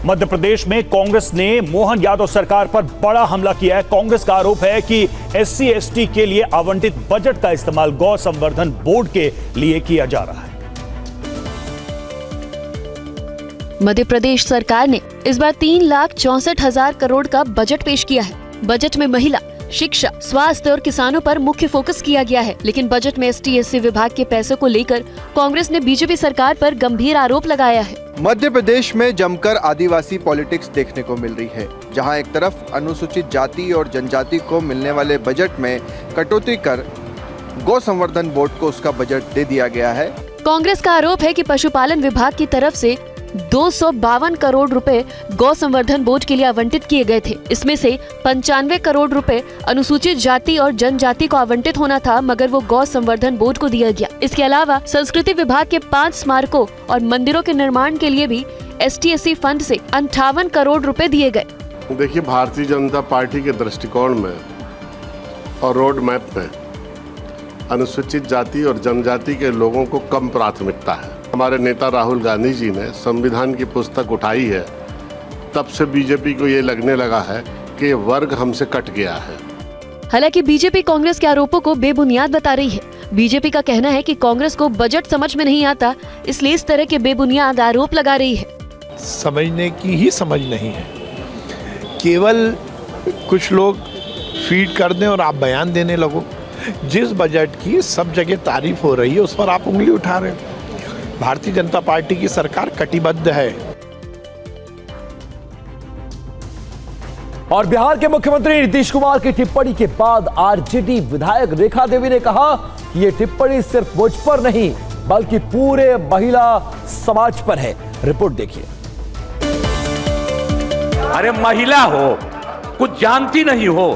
मध्य प्रदेश में कांग्रेस ने मोहन यादव सरकार पर बड़ा हमला किया है। कांग्रेस का आरोप है कि SC/ST के लिए आवंटित बजट का इस्तेमाल गौ संवर्धन बोर्ड के लिए किया जा रहा है। मध्य प्रदेश सरकार ने इस बार 3,64,000 करोड़ का बजट पेश किया है। बजट में महिला, शिक्षा, स्वास्थ्य और किसानों पर मुख्य फोकस किया गया है। लेकिन बजट में ST/SC विभाग के पैसों को लेकर कांग्रेस ने बीजेपी सरकार पर गंभीर आरोप लगाया है। मध्य प्रदेश में जमकर आदिवासी पॉलिटिक्स देखने को मिल रही है, जहां एक तरफ अनुसूचित जाति और जनजाति को मिलने वाले बजट में कटौती कर गौ संवर्धन बोर्ड को उसका बजट दे दिया गया है। कांग्रेस का आरोप है कि पशुपालन विभाग की तरफ से 252 करोड़ रुपए गौ संवर्धन बोर्ड के लिए आवंटित किए गए थे। इसमें से 95 करोड़ रुपए अनुसूचित जाति और जनजाति को आवंटित होना था, मगर वो गौ संवर्धन बोर्ड को दिया गया। इसके अलावा संस्कृति विभाग के 5 स्मारकों और मंदिरों के निर्माण के लिए भी ST/SC फंड से 58 करोड़ रुपए दिए गए। देखिए, भारतीय जनता पार्टी के दृष्टिकोण में और रोड मैप में अनुसूचित जाति और जनजाति के लोगों को कम प्राथमिकता है। हमारे नेता राहुल गांधी जी ने संविधान की पुस्तक उठाई है, तब से बीजेपी को ये लगने लगा है कि वर्ग हमसे कट गया है। हालांकि बीजेपी कांग्रेस के आरोपों को बेबुनियाद बता रही है। बीजेपी का कहना है कि कांग्रेस को बजट समझ में नहीं आता, इसलिए इस तरह के बेबुनियाद आरोप लगा रही है। समझने की ही समझ नहीं है, केवल कुछ लोग फीड कर दें और आप बयान देने लगो। जिस बजट की सब जगह तारीफ हो रही है, उस पर आप उंगली उठा रहे हैं। भारतीय जनता पार्टी की सरकार कटिबद्ध है। और बिहार के मुख्यमंत्री नीतीश कुमार की टिप्पणी के बाद RJD विधायक रेखा देवी ने कहा कि ये टिप्पणी सिर्फ मुझ पर नहीं बल्कि पूरे महिला समाज पर है। रिपोर्ट देखिए। अरे महिला हो, कुछ जानती नहीं हो,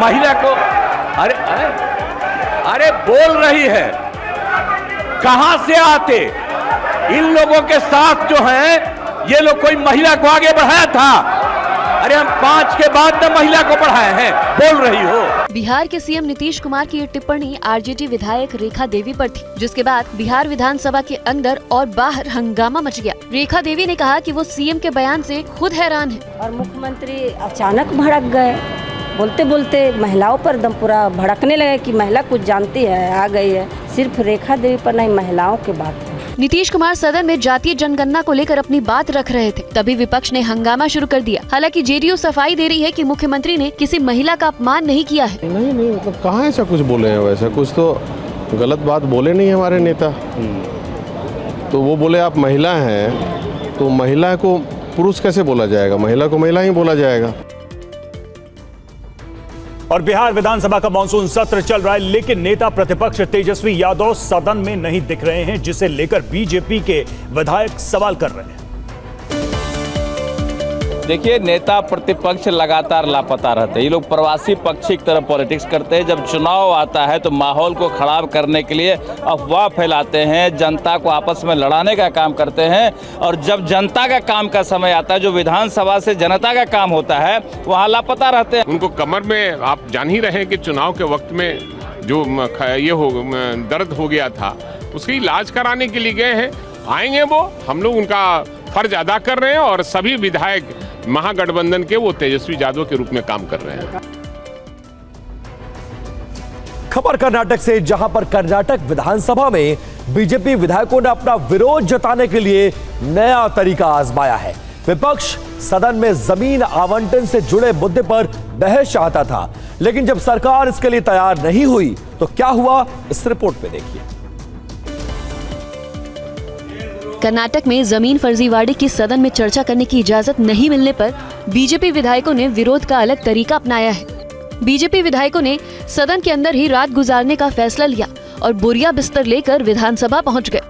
महिला को अरे बोल रही है, कहां से आते? इन लोगों के साथ जो हैं, ये लोग कोई महिला को आगे बढ़ाया था? अरे हम 5 के बाद न महिला को बढ़ाए हैं, बोल रही हो। बिहार के CM नीतीश कुमार की ये टिप्पणी RJD विधायक रेखा देवी पर थी, जिसके बाद बिहार विधानसभा के अंदर और बाहर हंगामा मच गया। रेखा देवी ने कहा कि वो CM के बयान से खुद हैरान है। और मुख्यमंत्री अचानक भड़क गए, बोलते बोलते महिलाओं पर दम पूरा भड़कने लगे कि महिला कुछ जानती है, आ गई है। सिर्फ रेखा देवी पर नहीं, महिलाओं की बात है। नीतीश कुमार सदन में जातीय जनगणना को लेकर अपनी बात रख रहे थे, तभी विपक्ष ने हंगामा शुरू कर दिया। हालांकि JDU सफाई दे रही है कि मुख्यमंत्री ने किसी महिला का अपमान नहीं किया है। नहीं, मतलब कहाँ ऐसा कुछ बोले हैं? वैसा कुछ तो गलत बात बोले नहीं हमारे नेता। तो वो बोले आप महिला हैं, तो महिला को पुरुष कैसे बोला जाएगा? महिला को महिला ही बोला जाएगा। और बिहार विधानसभा का मानसून सत्र चल रहा है, लेकिन नेता प्रतिपक्ष तेजस्वी यादव सदन में नहीं दिख रहे हैं, जिसे लेकर बीजेपी के विधायक सवाल कर रहे हैं। देखिए, नेता प्रतिपक्ष लगातार लापता रहते हैं। ये लोग प्रवासी पक्षी की तरह पॉलिटिक्स करते हैं। जब चुनाव आता है तो माहौल को खराब करने के लिए अफवाह फैलाते हैं, जनता को आपस में लड़ाने का काम करते हैं। और जब जनता का काम का समय आता है, जो विधानसभा से जनता का काम होता है, वहाँ लापता रहते हैं। उनको कमर में, आप जान ही रहे हैं कि चुनाव के वक्त में जो दर्द हो गया था, उसकी इलाज कराने के लिए गए हैं। आएंगे वो, हम लोग उनका फर्ज अदा कर रहे हैं और सभी विधायक महागठबंधन के वो तेजस्वी यादव के रूप में काम कर रहे हैं। खबर कर्नाटक से, जहां पर कर्नाटक विधानसभा में बीजेपी विधायकों ने अपना विरोध जताने के लिए नया तरीका आजमाया है। विपक्ष सदन में जमीन आवंटन से जुड़े मुद्दे पर बहस चाहता था, लेकिन जब सरकार इसके लिए तैयार नहीं हुई तो क्या हुआ, इस रिपोर्ट में देखिए। कर्नाटक में जमीन फर्जीवाड़े की सदन में चर्चा करने की इजाजत नहीं मिलने पर बीजेपी विधायकों ने विरोध का अलग तरीका अपनाया है। बीजेपी विधायकों ने सदन के अंदर ही रात गुजारने का फैसला लिया और बोरिया बिस्तर लेकर विधानसभा पहुंच गए।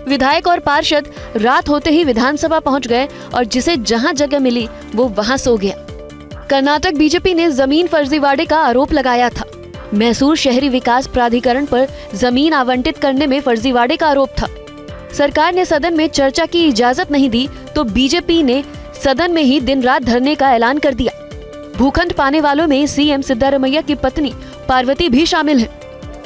विधायक और पार्षद रात होते ही विधानसभा पहुंच गए और जिसे जहां जगह मिली वो वहां सो गया। कर्नाटक बीजेपी ने जमीन फर्जीवाड़े का आरोप लगाया था। मैसूर शहरी विकास प्राधिकरण पर जमीन आवंटित करने में फर्जीवाड़े का आरोप था। सरकार ने सदन में चर्चा की इजाजत नहीं दी तो बीजेपी ने सदन में ही दिन रात धरने का ऐलान कर दिया। भूखंड पाने वालों में CM सिद्धारमैया की पत्नी पार्वती भी शामिल है।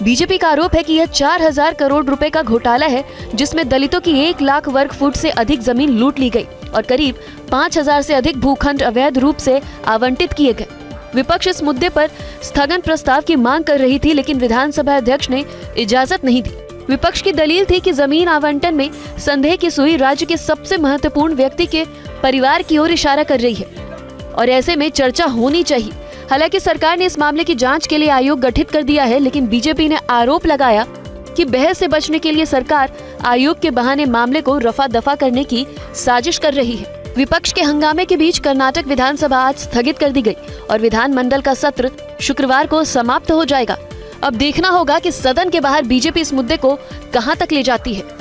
बीजेपी का आरोप है कि यह 4000 करोड़ रुपए का घोटाला है, जिसमें दलितों की 1 लाख वर्ग फुट से अधिक जमीन लूट ली गई और करीब 5000 से अधिक भूखंड अवैध रूप से आवंटित किए गए। विपक्ष इस मुद्दे पर स्थगन प्रस्ताव की मांग कर रही थी, लेकिन विधानसभा अध्यक्ष ने इजाजत नहीं दी। विपक्ष की दलील थी कि जमीन आवंटन में संदेह की सुई राज्य के सबसे महत्वपूर्ण व्यक्ति के परिवार की ओर इशारा कर रही है और ऐसे में चर्चा होनी चाहिए। हालांकि सरकार ने इस मामले की जांच के लिए आयोग गठित कर दिया है, लेकिन बीजेपी ने आरोप लगाया कि बहस से बचने के लिए सरकार आयोग के बहाने मामले को रफा दफा करने की साजिश कर रही है। विपक्ष के हंगामे के बीच कर्नाटक विधानसभा आज स्थगित कर दी गई और विधानमंडल का सत्र शुक्रवार को समाप्त हो जाएगा। अब देखना होगा कि सदन के बाहर बीजेपी इस मुद्दे को कहां तक ले जाती है।